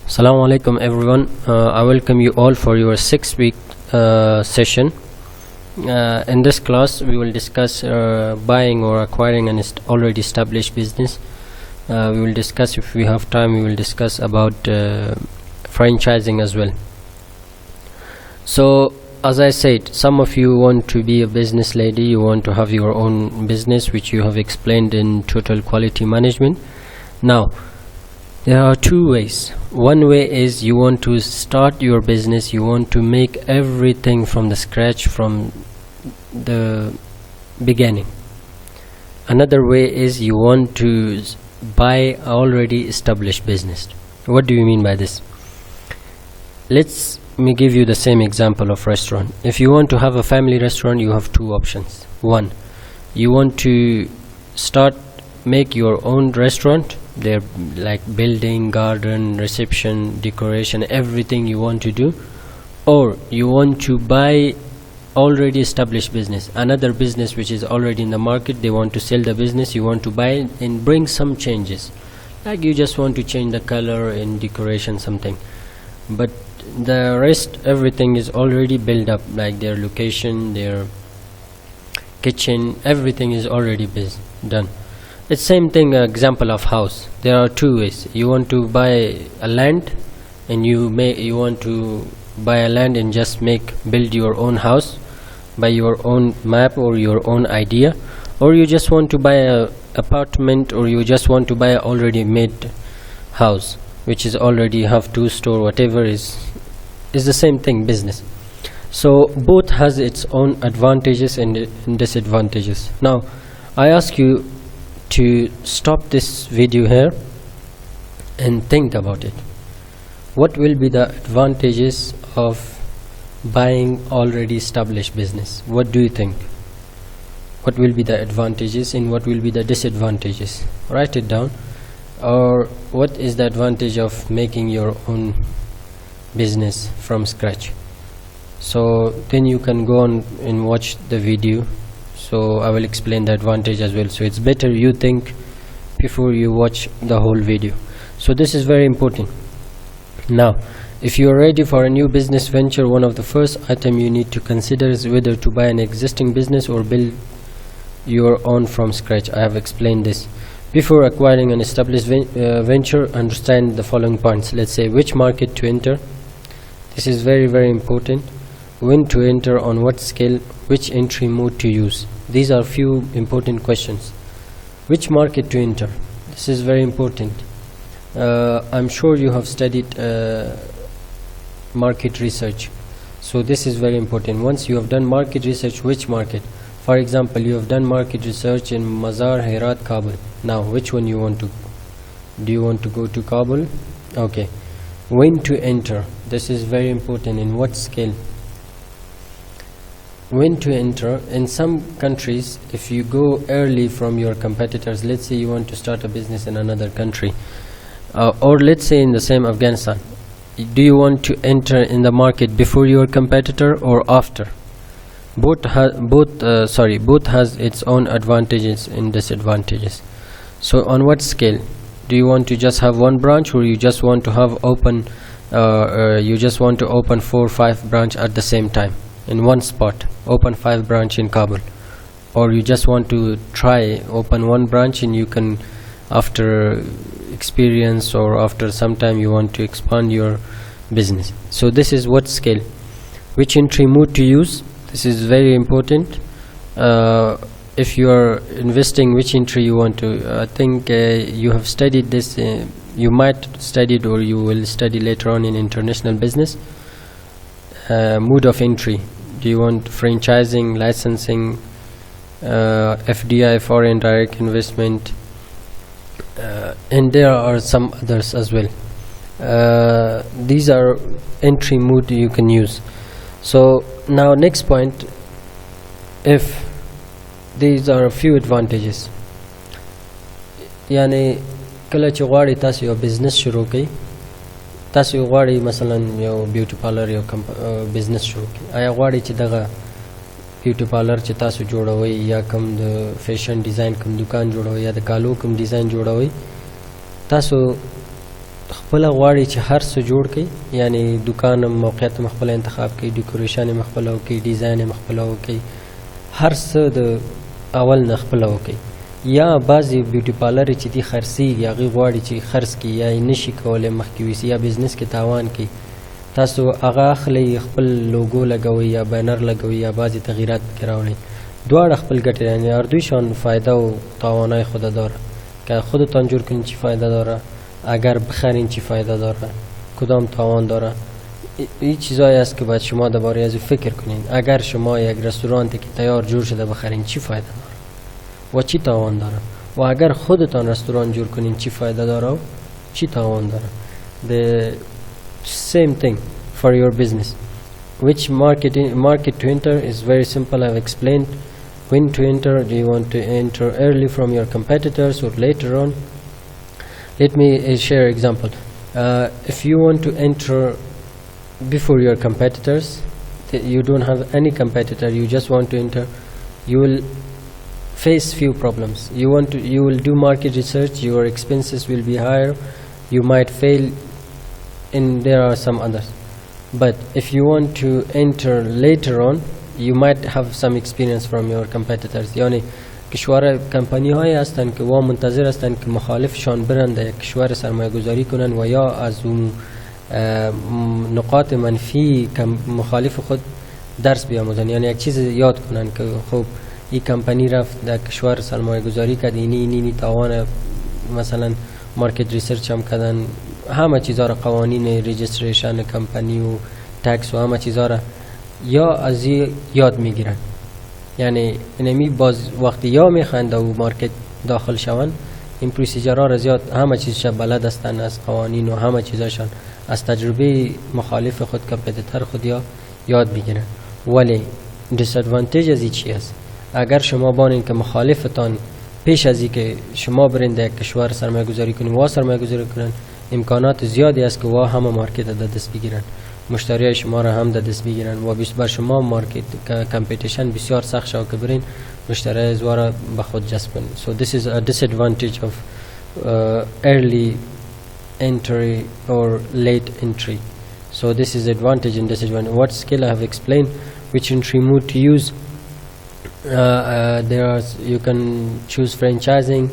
Assalamu alaikum everyone. I welcome you all for your 6-week session. In this class we will discuss buying or acquiring an already established business. We will discuss, if we have time, we will discuss about franchising as well. So as I said, some of you want to be a business lady, you want to have your own business, which you have explained in total quality management. Now there are two ways. One way is you want to start your business, you want to make everything from the scratch, from the beginning. Another way is you want to buy already established business. What do you mean by this? Let me give you the same example of restaurant. If you want to have a family restaurant, you have two options. One, you want to make your own restaurant. They're like building, garden, reception, decoration, everything you want to do. Or you want to buy already established business, another business which is already in the market. They want to sell the business, you want to buy it and bring some changes, like you just want to change the color and decoration, something. But the rest, everything is already built up, like their location, their kitchen, everything is already done. It's same thing. Example of house, there are two ways. You want to buy a land, and you want to buy a land and just build your own house by your own map or your own idea. Or you just want to buy a apartment, or you just want to buy a already made house which is already have two store, whatever is the same thing, business. So both has its own advantages and disadvantages. Now I ask you to stop this video here and think about it. What will be the advantages of buying already established business? What do you think? What will be the advantages and what will be the disadvantages? Write it down. Or what is the advantage of making your own business from scratch? So then you can go on and watch the video. So I will explain the advantage as well. So it's better you think before you watch the whole video. So this is very important. Now if you are ready for a new business venture, one of the first item you need to consider is whether to buy an existing business or build your own from scratch. I have explained this. Before acquiring an established venture, understand the following points. Let's say which market to enter. This is very, very important. When to enter, on what scale, which entry mode to use. These are few important questions. Which market to enter? This is very important. I'm sure you have studied market research. So this is very important. Once you have done market research, which market? For example, you have done market research in Mazar, Herat, Kabul. Now which one you want to? Do you want to go to Kabul? Okay. When to enter? This is very important. In what scale? When to enter? In some countries, if you go early from your competitors, let's say you want to start a business in another country, or let's say in the same Afghanistan, do you want to enter in the market before your competitor or after? Both has its own advantages and disadvantages. So on what scale? Do you want to just have one branch, or you just want to have open you just want to open 4 or 5 branch at the same time in one spot, open 5 branch in Kabul? Or you just want to try open one branch and you can, after experience or after some time, you want to expand your business. So this is what scale. Which entry mode to use? This is very important. If you are investing, which entry you want to, I think you have studied this, you might study it or you will study later on in international business. Mode of entry. Do you want franchising, licensing, FDI, foreign direct investment, and there are some others as well. These are entry mode you can use. So now next point, if these are a few advantages. Yani kala چې غواړئ تاسو یو بزنس شروع کړئ، تاسو غواړئ مثلا یو بیوټي پارلر یو بزنس شروع کړئ، آیا غواړئ چې دغه بیوټي پارلر چې تاسو جوړوئ یا کوم د فیشن ډیزاین کوم دکان جوړوئ یا د کالو کوم ډیزاین جوړوئ، تاسو خپل غواړي چې هر څه جوړ کړي، یعنی دکان موقعیت مخبل انتخاب کړي، ډیکوریشن مخبل او کړي، ډیزاین مخبل او کړي، هر څه د اول نه خپل او کړي. یا بعضی بیوټي پارلر چې دی خرڅیږي هغه غواړي چې خرڅ کړي یا نشي کولای مخکې وسی یا بزنس کې تاوان کوي، تاسو هغه اخلي خپل لوګو لګوي یا بینر لګوي یا بعضی تغییرات کې راوړي، دواړه خپل ګټه یعنی هر دوی شان فایده او تاوانای خود داره که خودتان جور کنین چی فایده داره، اگر بخرین چی فایده داره، کدام تاوان داره. این چیزایی است که باید شما درباره از فکر کنین. اگر شما یک رستورانتی که تیار جور شده بخرین چی فایده داره و چی تاوان داره، و اگر خودتان رستوران جور کنین چی فایده داره و چی تاوان داره. The same thing for your business. Which market to enter is very simple. I've explained when to enter. Do you want to enter early from your competitors or later on? Let me share an example. If you want to enter before your competitors, you don't have any competitor, you just want to enter, you will face few problems. You will do market research, your expenses will be higher, you might fail, and there are some others. But if you want to enter later on, you might have some experience from your competitors. یعنی کشور کمپانی های هستند که منتظر هستند که مخالفشان برند یک کشور سرمایه گذاری کنن و یا از اون نقاط منفی مخالف خود درس بیاموزن، یعنی یک چیز یاد کنن که خب این کمپانی رفت در کشور سرمایه گذاری کرد، اینی تاوان مثلا مارکت ریسرچ هم کردن، همه چیزا را قوانین رجیستریشن کمپانی و تکس و همه چیزا را یا از یاد میگیرن. یعنی اینمی باز وقتی یا میخوند و مارکت داخل شون این پروسیجرها را زیاد همه چیزش بلد هستن، از قوانین و همه چیزاشان از تجربه مخالف خود کمپیتیتر خود یاد میگیرن. ولی دیسادوانتیج از این چی است؟ اگر شما بانین که مخالفتان پیش از اینکه شما برین در کشور سرمایه گذاری کنین و سرمایه گذاری کنن، امکانات زیادی است که همه مارکت در دست بگیرن، مشتریای شما را هم در دست بگیرن و بر شما مارکت کمپیتیشن بسیار سخت شو که برین مشتریای زوارا به خود جذب کنین. So this is a disadvantage of early entry or late entry. So this is advantage and disadvantage. What skill I have explained, which entry mode to use. You can choose franchising.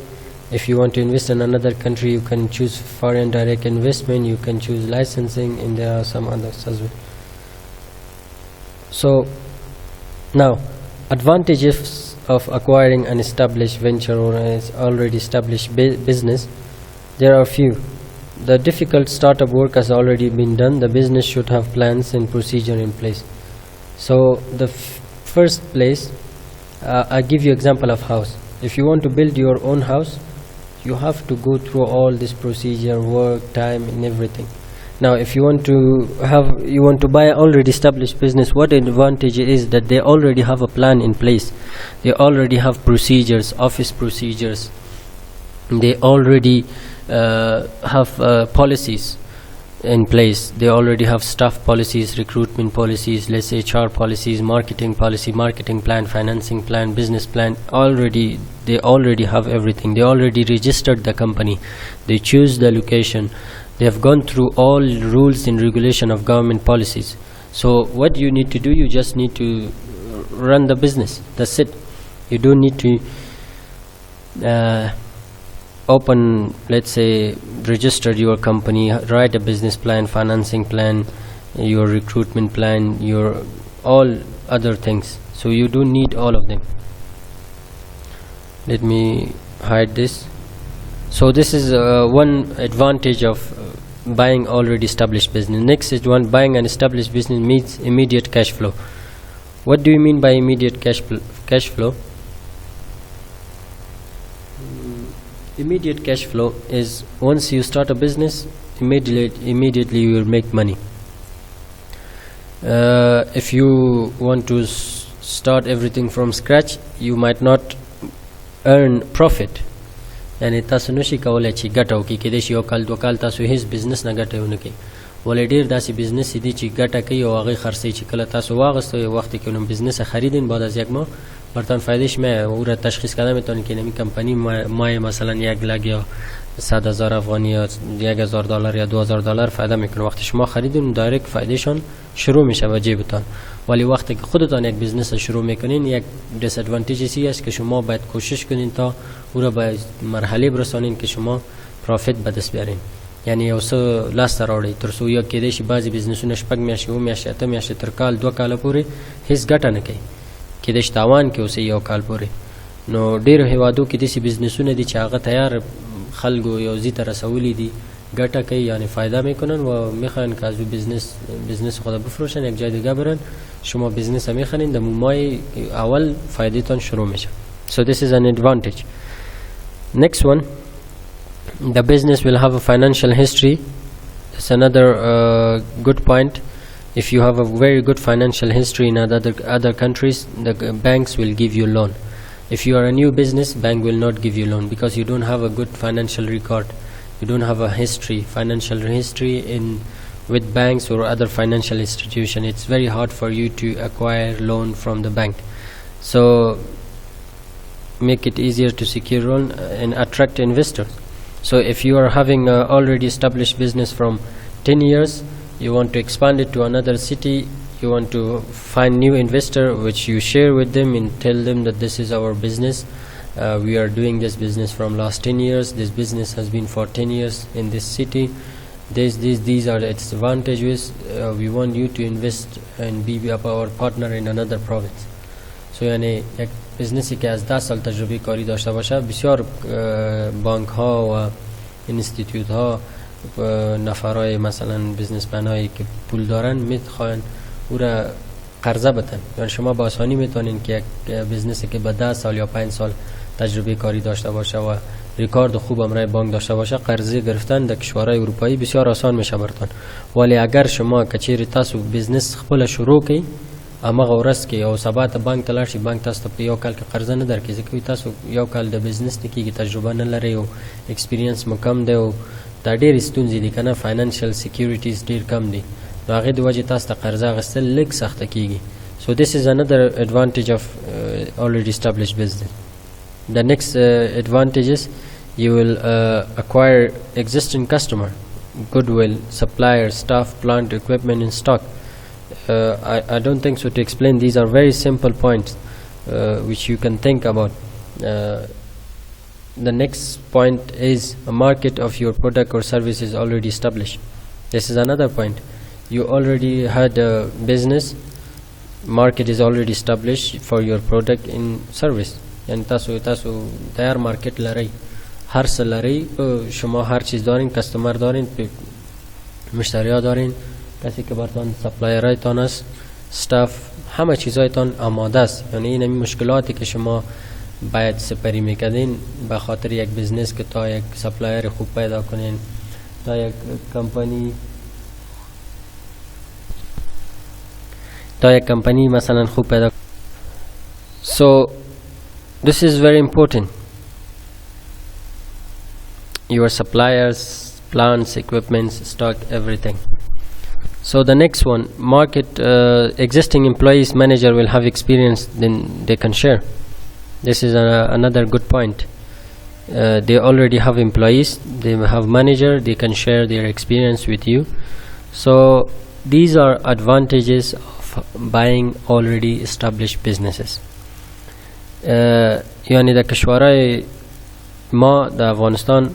If you want to invest in another country, you can choose foreign direct investment, you can choose licensing, and there are some others as well. So now, advantages of acquiring an established venture or an already established business, there are few. The difficult startup work has already been done. The business should have plans and procedure in place. So the first place, I give you example of house. If you want to build your own house, you have to go through all this procedure, work, time, and everything. Now, if you want to buy an already established business, what advantage is that they already have a plan in place. They already have procedures, office procedures. They already have policies in place. They already have staff policies, recruitment policies, let's say HR policies, marketing policy, marketing plan, financing plan, business plan. They already have everything. They already registered the company. They choose the location. They have gone through all rules and regulation of government policies. So what you need to do, you just need to run the business. That's it. You don't need to open, let's say, register your company, write a business plan, financing plan, your recruitment plan, your all other things. So you don't need all of them. Let me hide this. So this is one advantage of buying already established business. Next is buying an established business means immediate cash flow. What do you mean by immediate cash flow? Immediate cash flow is once you start a business, immediately you will make money. If you want to start everything from scratch, you might not earn profit. یعنی تاسو نشي کولای چې ګټه وکړئ، کېدای شي یو کال دوه کال تاسو هیڅ بزنس نه ګټه ونه کړئ. ولې ډېر داسې بزنس دي چې ګټه کوي او هغې خرڅوي چې کله تاسو واغسته یه وقتی که اونم بزنس خریدین بعد از یک ماه برتان فایدهش او را تشخیص کردن میتونید که نمی کمپانی مای مثلا 1 لک یا 100,000 افغانی یا $1,000 یا $2,000 فایده میکنه. وقتی شما خریدین دایرکت فایدهشان شروع میشه به جیبتان. ولی وقتی که خودتان یک بزنس شروع میکنین یک دیس ادوانتیجی است که شما باید کوشش کنین تا او را به مرحله برسانین که شما پروفیت به دست بیارین. یعنی یو څه لاس راوړي تر څو یو کېدای شي بعضې بزنسونه 6 میاشتې 7 میاشتې 8 میاشتې تر کال 2 کاله پورې هیڅ ګټه نه کوي، کېدای شي تاوان کې اوسئ یو کال پورې. نو ډېرو هیوادو کې داسې بزنسونه دي چې هغه تیار خلکو یو ځای ته رسولی دي، ګټه کوي یعنی فایده میکنن و میخوان که از بزنس خود بفروشن یک جای دیگه برن. شما بزنس میخرین در مای اول فایدهتان شروع میشه. So this is an advantage. Next one, the business will have a financial history. That's another good point. If you have a very good financial history in other countries, the banks will give you loan. If you are a new business, bank will not give you loan because you don't have a good financial record. You don't have a financial history with banks or other financial institution. It's very hard for you to acquire loan from the bank. So make it easier to secure loan and attract investors. So if you are having a already established business from 10 years, you want to expand it to another city, you want to find new investor which you share with them and tell them that this is our business. We are doing this business from last 10 years. This business has been for 10 years in this city. These are its advantages. We want you to invest and be our partner in another province. So یعنی یک بزنسی که از 10 سال تجربه کاری داشته باشه، بسیار بانک ها و اینستیتوت ها نفرای مثلا بزنسمن هایی که پول دارن میخوان او را قرضه بدن. یعنی شما با آسانی میتونین که یک بزنسی که به 10 سال یا 5 سال تجربه کاری داشته باشه و ریکارد خوب امرای بانک داشته باشه، قرضه گرفتن در کشورهای اروپایی بسیار آسان میشه براتون. ولی اگر شما کچیر تاسو بزنس خپل شروع کی، اما غورس کې او سبات بانک تلار شي، بانک تاسو په یو کال کې قرضه نه درکې، ځکه تاسو یو کال د بزنس نکیږي، تجربه نه لري او ایکسپیرینس مو کم دی او دا ډېر ستونزې دي کنه، فاینانشل سکیوریټیز ډېر کم دي، نو هغه د وجه تاسو ته قرضه غستل لږ سخته کیږي. So this is another advantage of already established business. The next advantage is you will acquire existing customer, goodwill, supplier, staff, plant, equipment and stock. I don't think so to explain. These are very simple points which you can think about. The next point is a market of your product or service is already established. This is another point. You already had a business, market is already established for your product and service. یعنی تاسو تیار مارکت لري، هر څه لري، شما هر چیز دارین، کستمر دارین، مشتری‌ها دارین، کسی که براتون سپلایرایتان است، استاف، همه چیزایتان آماده است. یعنی این همین مشکلاتی که شما باید سپری میکردین به خاطر یک بزنس که تا یک سپلایر خوب پیدا کنین، تا یک کمپانی مثلا خوب پیدا. So this is very important. Your suppliers, plants, equipments, stock, everything. So the next one, market, existing employees, manager will have experience, then they can share. This is another good point. They already have employees, they have manager, they can share their experience with you. So these are advantages of buying already established businesses. یعنی در کشورهای ما در افغانستان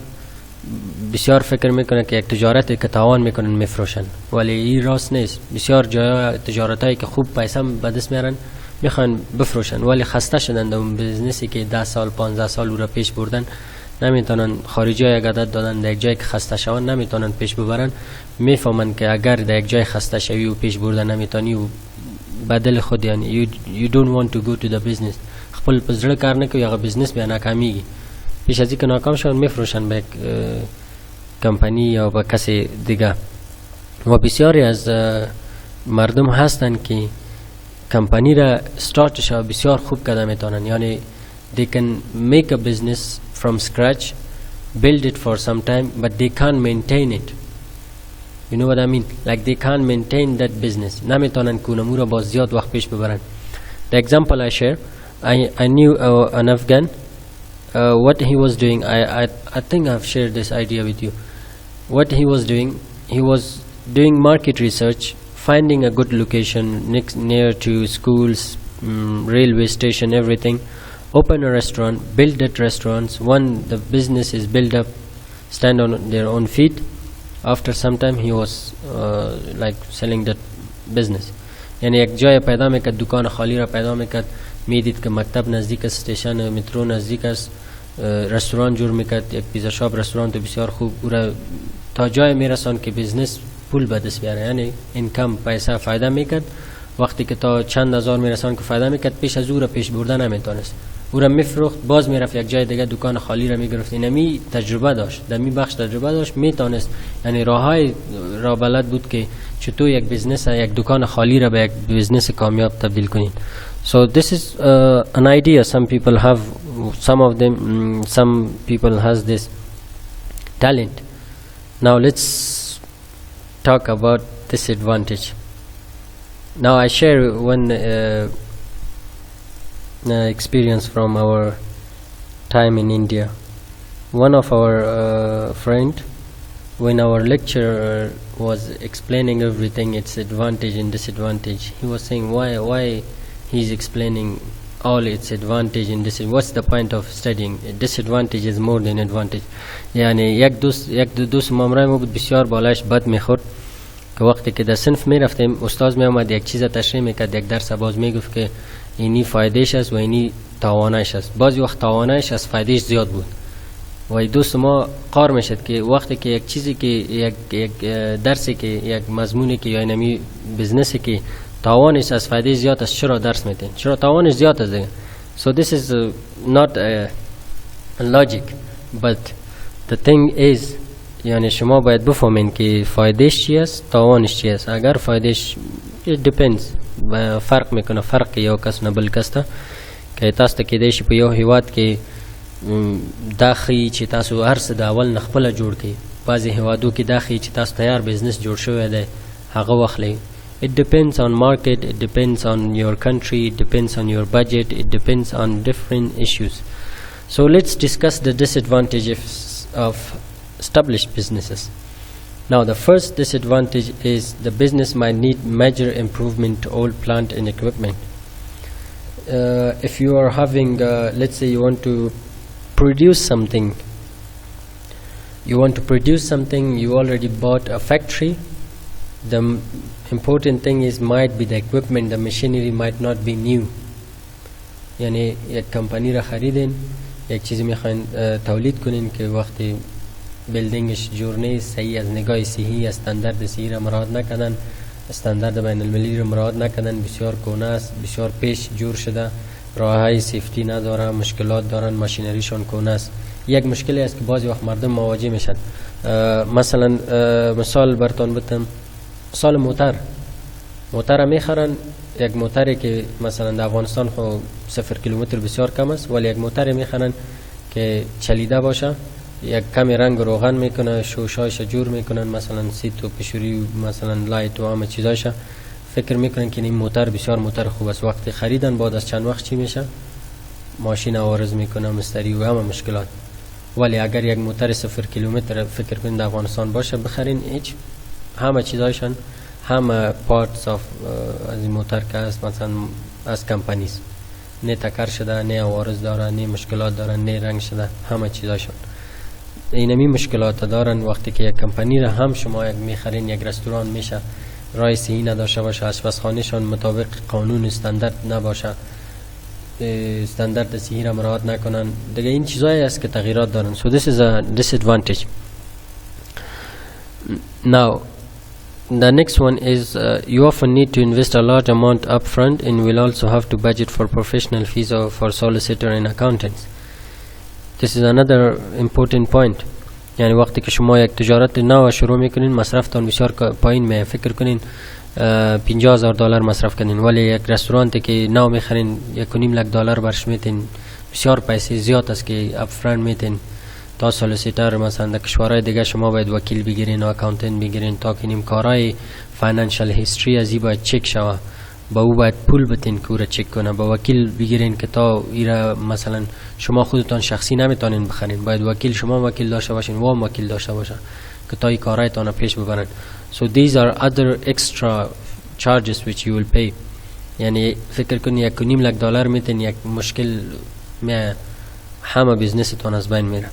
بسیار فکر میکنه که یک تجارتی که تاوان میکنن میفروشن، ولی این راست نیست. بسیار جای تجارتایی که خوب پیسه به دست میارن میخوان بفروشن، ولی خسته شدن در اون بزنسی که 10 سال 15 سال او را پیش بردن، نمیتونن. خارجی ها یک عدد دادن در یک جای که خسته شون نمیتونن پیش ببرن، میفهمن که اگر در یک جای خسته شوی و پیش بردن نمیتونی و بدل خود، یعنی you don't want to go to the business، خپل پزړه کار نه کوي، هغه بزنس بیا ناکامیږي، پیش از اینکه ناکام شون میفروشن به یک کمپانی یا به کسی دیگه. و بسیاری از مردم هستن که کمپانی را استارتش بسیار خوب کرده میتونن، یعنی they can make a business from scratch, build it for some time, but they can't maintain it. You know what I mean? Like they can't maintain that business. نمیتونن که اونمو را با زیاد وقت پیش ببرن. The example I share, I knew an Afghan what he was doing, I think I've shared this idea with you. What he was doing market research, finding a good location near to schools, railway station, everything. Open a restaurant, build that restaurants. When the business is built up, stand on their own feet, after some time he was like selling that business. یعنی یک جای پیدا میکرد، دکان خالی را پیدا میکرد، میدید که مکتب نزدیک است، استیشن مترو نزدیک است، رستوران جور میکرد، یک پیزا شاپ رستوران بسیار خوب، او را تا جای میرسان که بیزنس پول به دست بیاره، یعنی اینکم پیسه فایده میکرد. وقتی که تا چند هزار میرسان که فایده میکرد، پیش از او را پیش بردن نمیتونست، او را میفروخت، باز میرفت یک جای دیگه دکان خالی را میگرفت. اینمی تجربه داشت، در می بخش تجربه داشت، میتونست، یعنی راههای را بلد بود که چطور یک بیزنس، یک دکان خالی را به یک بیزنس کامیاب تبدیل کنین. So this is an idea some people have, some people has this talent. Now let's talk about disadvantage. Now I share one experience from our time in India. One of our friend, when our lecturer was explaining everything, its advantage and disadvantage, he was saying why he's explaining all its advantage and disadvantage. What's the point of studying? Disadvantage is more than advantage. یعنی یک دوست مامرای ما بود، بسیار بالایش بد میخورد که وقتی که در صنف میرفتیم استاد میامد یک چیز تشریح میکرد، یک درس باز میگفت که اینی فایدهش است و اینی تاوانش است. بعضی وقت تاوانش از فایدهش زیاد بود و دوست ما قار میشد که وقتی که یک چیزی که یک درسی که یک مضمونی که یا اینمی بزنسی که تاوانش از فایده زیاد است، چرا درس میدین؟ چرا تاوانش زیاد است؟ So this is not a logic, but the thing is یعنی شما باید بفهمین که فایدهش چی است، تاوانش چی است. اگر فایدهش it depends، فرق میکنه، فرق یو کس نه بل کس ته که تاسو ته کېدای شي په یو هیواد کې دا ښیي چې تاسو هر څه د اول نه خپله جوړ کړئ، بعضې هیوادو کې دا ښیي چې تاسو تیار بزنس جوړ شوی دی، هغه واخلئ. It depends on market, it depends on your country, it depends on your budget, it depends on different issues. So let's discuss the disadvantages of established businesses. Now the first disadvantage is the business might need major improvement to all plant and equipment. If you are having, let's say you want to produce something, you already bought a factory. The important thing is might be the equipment, the machinery might not be new. یعنی یک کمپانی را خریدین، یک چیزی میخواین تولید کنین که وقتی بیلدینگش جور نیست، صحیح از نگاه صحیح، استاندارد صحیح را مراعات نکردن، استاندارد بین المللی را مراعات نکردن، بسیار کهنه است، بسیار پیش جور شده، راههای سیفتی نداره، مشکلات دارن، ماشینریشون کهنه است. یک مشکلی است که بعضی وقت مردم مواجه میشن. مثلا مثال براتون بتم، مثال موتر میخرن، یک موتری که مثلا در افغانستان خو 0 کیلومتر بسیار کم است، ولی یک موتر میخرن که چلیده باشه، یک کمی رنگ روغن میکنه، شوشایش جور میکنن، مثلا سیت و پشوری مثلا لایت و همه چیزایش، فکر میکنن که این موتر بسیار موتر خوب است. وقتی خریدن بعد از چند وقت چی میشه؟ ماشین عوارض میکنه، مستری و همه مشکلات. ولی اگر یک موتر 0 کیلومتر فکر کنید در افغانستان باشه بخرین، هیچ همه چیزایشان، همه پارتس از این موتر که است مثلا از کمپانیست، نه تکر شده، نه عوارض داره، نه مشکلات داره، نه رنگ شده، همه چیزایشان اینمی مشکلات دارن. وقتی که یک کمپانی را هم شما یک میخرین، یک رستوران میشه رای صحیح نداشته باشه، آشپزخانه‌شان مطابق قانون استاندارد نباشه، استاندارد صحیح را مراعات نکنن، دیگه این چیزایی است که تغییرات دارن. So this is a disadvantage. Now the next one is you often need to invest a large amount upfront and will also have to budget for professional fees or for solicitor and accountants. This is another important point. یعنی وقتی که شما یک تجارت نو شروع میکنین، مصرفتان بسیار پایین می، فکر کنین $50,000 مصرف کنین، ولی یک رستورانتی که نو میخرین $1.5 لک برش میتین، بسیار پیسه زیاد است که اپفرنت میتین. تا سولیسیتر مثلا در کشورهای دیگه شما باید وکیل بگیرین و اکاونتنت بگیرین تا که نیم کارهای فاینانشال هیستری از این باید چک شوه با او باید پول بتین که او را چک کنه. با وکیل بگیرین که تا ایرا مثلا شما خودتان شخصی نمیتونین بخرین، باید وکیل شما وکیل داشته باشین و وکیل داشته باشه که تا این کارایتان پیش ببرن. So these are other extra charges which you will pay. یعنی فکر کنی $1.5 میتین یک مشکل میه، همه بیزنستان از بین میره.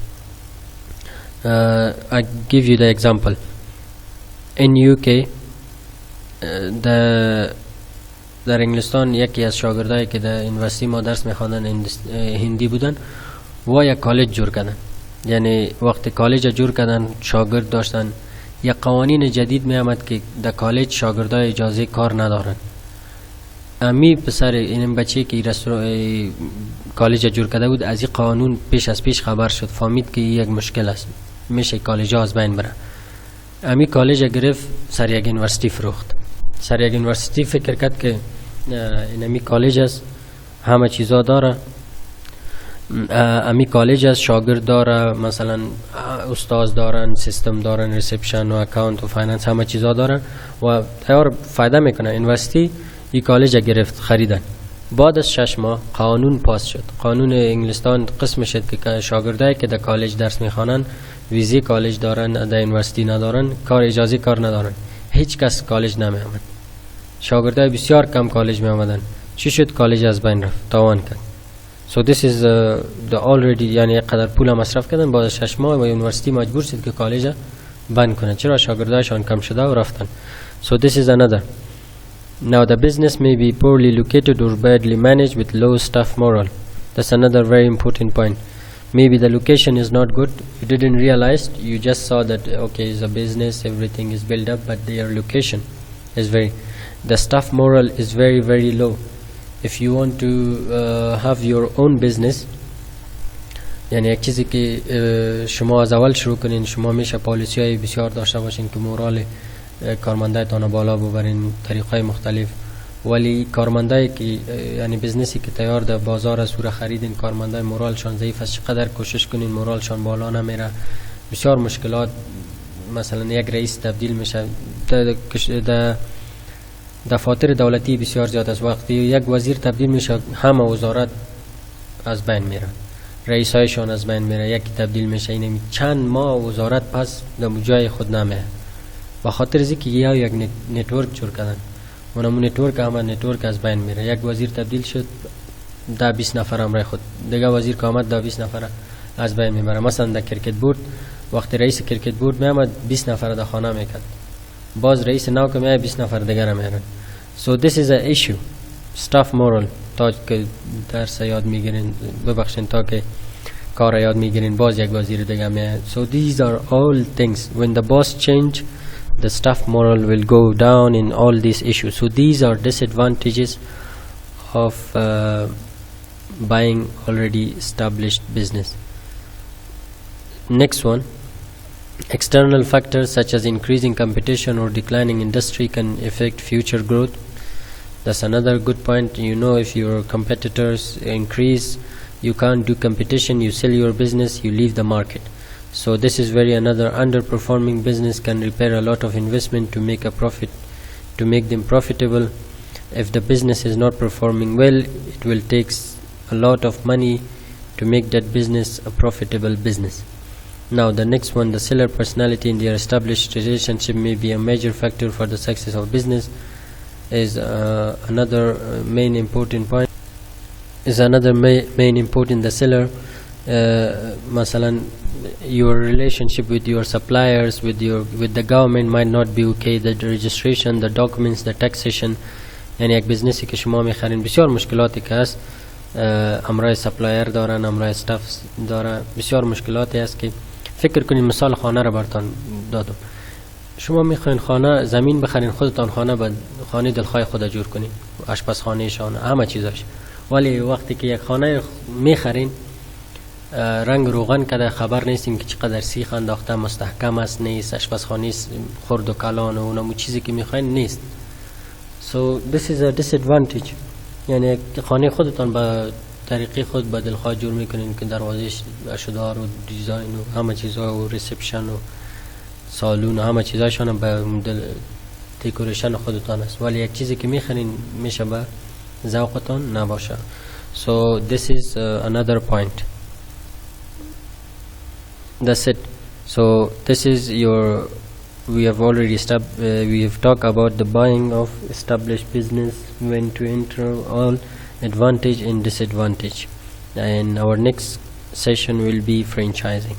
I give you the example. In UK در انگلستان یکی از شاگردایی که در یونیورسیتی ما درس میخواندن هندی بودن و یک کالج جور کردن. یعنی وقتی کالج جور کردن شاگرد داشتن، یک قوانین جدید می آمد که در کالج شاگردای اجازه کار ندارن. امی پسر این بچه که کالج جور کرده بود از این قانون پیش از پیش خبر شد، فهمید که یک مشکل است، میشه کالج ها از بین بره. امی کالج گرفت سر یک یونیورسیتی فروخت. سر یک یونیورسیتی فکر کرد که این امی کالج است، همه چیزا داره، امی کالج است، شاگرد داره، مثلا استاد دارن، سیستم دارن، ریسپشن و اکاونت و فایننس، همه چیزا دارن و تیار فایده میکنه. یونیورسیتی این کالج گرفت، خریدن. بعد از 6 ماه قانون پاس شد. قانون انگلستان قسم شد که شاگردایی که در کالج درس میخوانن ویزی کالج دارن، در یونیورسیتی ندارن، کار اجازه کار ندارن، هیچ کس کالج نمی آمد. شاگردای بسیار کم کالج می آمدن. چی شد؟ کالج از بین رفت، تاوان کرد. So this is the already یعنی قدر پول مصرف کردن. بعد از 6 ماه و یونیورسیتی مجبور شد که کالج بند کنه. چرا؟ شاگردایشان کم شده و رفتن. So this is another. Now the business may be poorly located or badly managed with low staff morale. That's another very important point. Maybe the location is not good, you didn't realize, you just saw that okay, it's a business, everything is built up, but their location is the staff morale is very low. If you want to have your own business, یعنی یک چیزی که شما از اول شروع کنین، شما میشه پالیسی های بسیار داشته باشین که مورال کارمندایتان بالا ببرین، طریقای مختلف. ولی کارمندایی که یعنی بزنسی که تیار در بازار از سوره خریدین، کارمندای مورالشان ضعیف است، چقدر کوشش کنین مورالشان بالا نمیره. بسیار مشکلات، مثلا یک رئیس تبدیل میشه، دفاتر دولتی بسیار زیاد است. وقتی یک وزیر تبدیل میشه همه وزارت از بین میره، رئیسایشان از بین میره. یکی تبدیل میشه این چند ماه وزارت پس در جای خود نمیه، با خاطر از اینکه یک نتورک جور کردن. اونم نتورک آمد، نتورک از بین میره. یک وزیر تبدیل شد 10-20 نفر امرای خود، دیگه وزیر که آمد 10-20 نفر از بین میبره. مثلا در کرکت بورد وقتی رئیس کرکت بورد میامد 20 نفر در خانه میکرد، باز رئیس نو که میاد 20 نفر دیگر هم میارن. So this is a issue. Staff moral. تا که درس یاد میگیرین، ببخشین، تا که کار یاد میگیرین باز یک وزیر دیگه میاد. So these are all things. When the boss change, the staff moral will go down in all these issues. So these are disadvantages of buying already established business. Next one. External factors such as increasing competition or declining industry can affect future growth. That's another good point. You know, if your competitors increase, you can't do competition, you sell your business, you leave the market. So this is very another underperforming business can require a lot of investment to make a profit, to make them profitable. If the business is not performing well, it will take a lot of money to make that business a profitable business. Now the next one, the seller personality in their established relationship may be a major factor for the success of business. Is another main important point. Is another main important. The seller, مثلا your relationship with your suppliers, with the government might not be okay. The registration, the documents, the taxation. یعنی یک بزنسی که شما میخرین بسیار مشکلاتی که هست، امرای سپلایر دارن، امرای استاف داره، بسیار مشکلاتی هست که فکر کنید. مثال خانه را براتون دادم. شما میخواین خانه زمین بخرین، خودتان خانه دلخواه خود جور کنین، آشپزخانه شان، همه چیزاش. ولی وقتی که یک خانه میخرین رنگ روغن کده، خبر نیستین که چقدر سیخ انداخته، مستحکم است نیست، آشپزخانه خرد و کلان و اونم چیزی که میخواین نیست. So this is a disadvantage. یعنی خانه خودتان با طریقی خود با دلخواه جور میکنین که دروازش اشدار و دیزاین و همه چیزا و ریسپشن و سالون و همه چیزاشون به دکوریشن خودتان است، ولی یک چیزی که میخرین میشه به ذوقتان نباشه. So this is another point. That's it. So this is your, we have already we have talked about the buying of established business, when to enter, all advantage and disadvantage, and our next session will be franchising.